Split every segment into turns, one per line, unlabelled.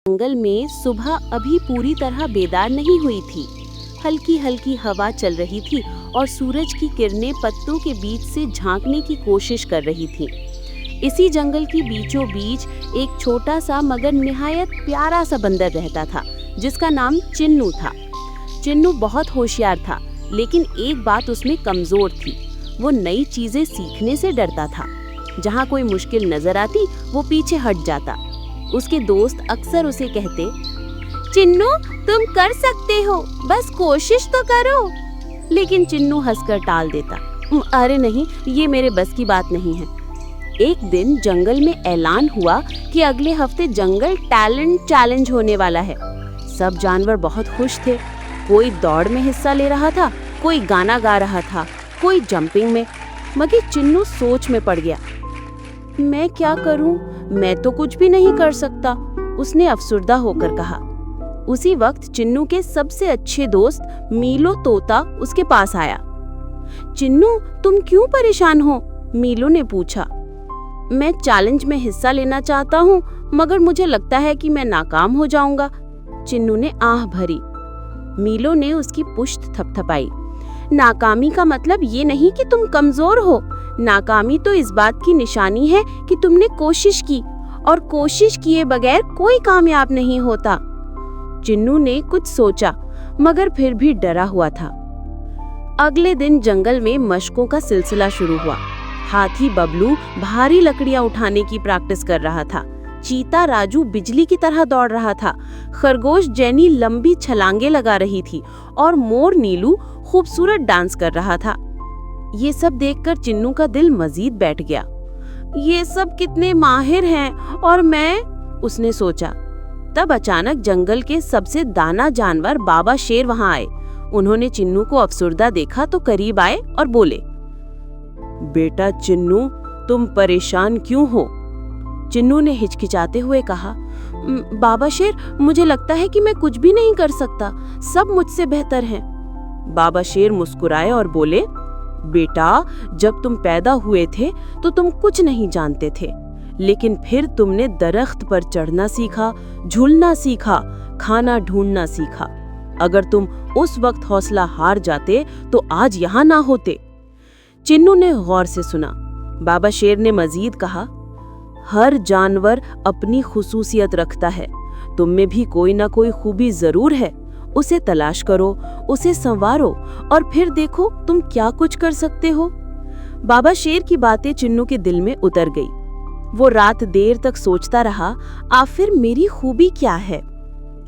जंगल में सुबह अभी पूरी तरह बेदार नहीं हुई थी। हल्की हल्की हवा चल रही थी और सूरज की किरणें पत्तों के बीच से झांकने की कोशिश कर रही थी। इसी जंगल की बीचों बीच एक छोटा सा मगर निहायत प्यारा सा बंदर रहता था, जिसका नाम चिन्नू था। चिन्नू बहुत होशियार था, लेकिन एक बात उसमें कमजोर थी। वो नई चीजें सीखने से डरता था। जहाँ कोई मुश्किल नजर आती वो पीछे हट जाता। उसके दोस्त अक्सर उसे कहते, चिन्नू तुम कर सकते हो, बस कोशिश तो करो। लेकिन चिन्नू हंसकर टाल देता, अरे नहीं, ये मेरे बस की बात नहीं है। एक दिन जंगल में ऐलान हुआ कि अगले हफ्ते जंगल टैलेंट चैलेंज होने वाला है। सब जानवर बहुत खुश थे। कोई दौड़ में हिस्सा ले रहा था, कोई गाना गा रहा था, कोई जंपिंग में। मगर चिन्नू सोच में पड़ गया। मैं क्या करूं? मैं तो कुछ भी नहीं कर सकता, उसने अफसुर्दा होकर कहा। उसी वक्त चिन्नू के सबसे अच्छे दोस्त मीलो तोता उसके पास आया। चिन्नू तुम क्यों परेशान हो? मीलो ने पूछा। मैं चैलेंज में हिस्सा लेना चाहता हूँ, मगर मुझे लगता है कि मैं नाकाम हो जाऊंगा। चिन्नू ने आह भरी। मीलो ने उसकी पुश्त थपथपाई। नाकामी का मतलब ये नहीं कि तुम कमजोर हो। नाकामी तो इस बात की निशानी है कि तुमने कोशिश की, और कोशिश किए बगैर कोई कामयाब नहीं होता। चिन्नू ने कुछ सोचा, मगर फिर भी डरा हुआ था। अगले दिन जंगल में मशकों का सिलसिला शुरू हुआ। हाथी बबलू भारी लकड़ियां उठाने की प्रैक्टिस कर रहा था। चीता राजू बिजली की तरह दौड़ रहा था। खरगोश जेनी लंबी छलांगे लगा रही थी और मोर नीलू खूबसूरत डांस कर रहा था। ये सब देखकर चिन्नू का दिल मजीद बैठ गया। ये सब कितने माहिर हैं और मैं, उसने सोचा। तब अचानक जंगल के सबसे दाना जानवर बाबा शेर वहां आए। उन्होंने चिन्नू को अफसुर्दा देखा तो करीब आए और बोले, बेटा चिन्नू, तुम परेशान क्यों हो? चिन्नू ने हिचकिचाते हुए कहा, बाबा शेर, मुझे लगता है कि मैं कुछ भी नहीं कर सकता, सब मुझसे बेहतर हैं। बाबा शेर मुस्कुराए और बोले, बेटा, जब तुम पैदा हुए थे तो तुम कुछ नहीं जानते थे, लेकिन फिर तुमने दरख्त पर चढ़ना सीखा, झूलना सीखा, खाना ढूंढना सीखा। अगर तुम उस वक्त हौसला हार जाते तो आज यहाँ ना होते। चिन्नू ने गौर से सुना। बाबा शेर ने मजीद कहा, हर जानवर अपनी खुसूसियत रखता है। तुम में भी कोई ना कोई खूबी जरूर है। उसे तलाश करो, उसे संवारो और फिर देखो तुम क्या कुछ कर सकते हो। बाबा शेर की बातें चिन्नू के दिल में उतर गई। वो रात देर तक सोचता रहा, आखिर मेरी खूबी क्या है।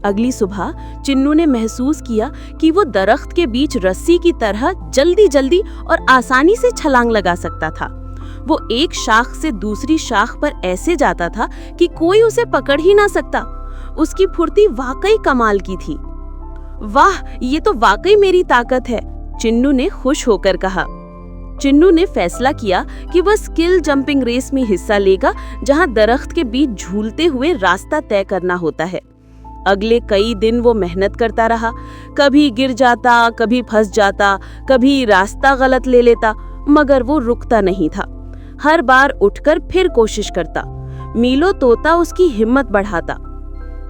अगली सुबह चिन्नू ने महसूस किया कि वो दरख्त के बीच रस्सी की तरह जल्दी जल्दी और आसानी से छलांग लगा सकता था। वो एक शाख से दूसरी शाख पर ऐसे जाता था कि कोई उसे पकड़ ही ना सकता। उसकी फुर्ती वाकई कमाल की थी। वाह, ये तो वाकई मेरी ताकत है, चिन्नू ने खुश होकर कहा। चिन्नू ने फैसला किया कि वह स्किल जंपिंग रेस में हिस्सा लेगा, जहां दरख्त के बीच झूलते हुए रास्ता तय करना होता है। अगले कई दिन वो मेहनत करता रहा। कभी गिर जाता, कभी फंस जाता, कभी रास्ता गलत ले लेता, मगर वो रुकता नहीं था। हर बार उठकर फिर कोशिश करता। मीलो तोता उसकी हिम्मत बढ़ाता।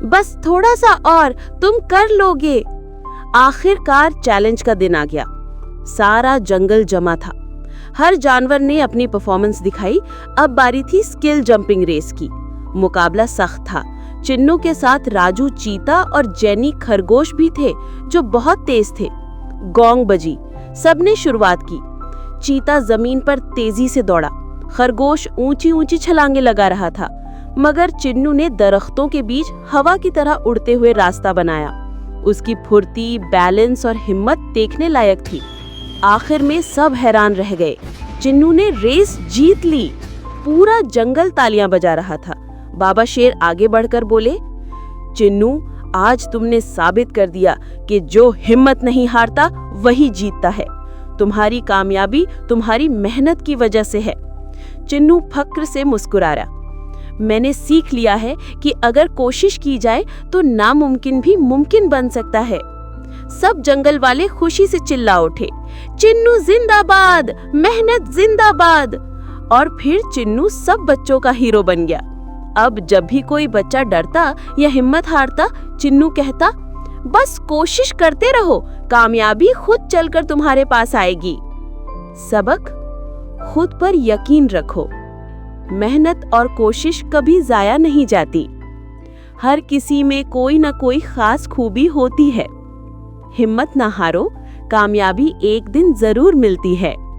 बस थोड़ा सा और, तुम कर लोगे। आखिरकार चैलेंज का दिन आ गया। सारा जंगल जमा था। हर जानवर ने अपनी परफॉर्मेंस दिखाई। अब बारी थी स्किल जंपिंग रेस की। मुकाबला सख्त था। चिन्नू के साथ राजू चीता और जेनी खरगोश भी थे, जो बहुत तेज थे। गोंग बजी। सबने शुरुआत की। चीता जमीन पर तेजी से दौड़ा। खरगोश ऊंची ऊंची छलांगे लगा रहा था, मगर चिन्नू ने दरख्तों के बीच हवा की तरह उड़ते हुए रास्ता बनाया। उसकी फुर्ती, बैलेंस और हिम्मत देखने लायक थी। आखिर में सब हैरान रह गए। चिन्नू ने रेस जीत ली। पूरा जंगल तालियां बजा रहा था। बाबा शेर आगे बढ़कर बोले, चिन्नू, आज तुमने साबित कर दिया कि जो हिम्मत नहीं हारता वही जीतता है। तुम्हारी कामयाबी तुम्हारी मेहनत की वजह से है। चिन्नू फक्र से मुस्कुरा रहा। मैंने सीख लिया है कि अगर कोशिश की जाए तो नामुमकिन भी मुमकिन बन सकता है। सब जंगल वाले खुशी से चिल्ला उठे, चिन्नू जिंदाबाद, मेहनत जिंदाबाद। और फिर चिन्नू सब बच्चों का हीरो बन गया। अब जब भी कोई बच्चा डरता या हिम्मत हारता, चिन्नू कहता, बस कोशिश करते रहो, कामयाबी खुद चलकर तुम्हारे पास आएगी। सबक, खुद पर यकीन रखो। मेहनत और कोशिश कभी जाया नहीं जाती। हर किसी में कोई न कोई खास खूबी होती है। हिम्मत ना हारो, कामयाबी एक दिन जरूर मिलती है।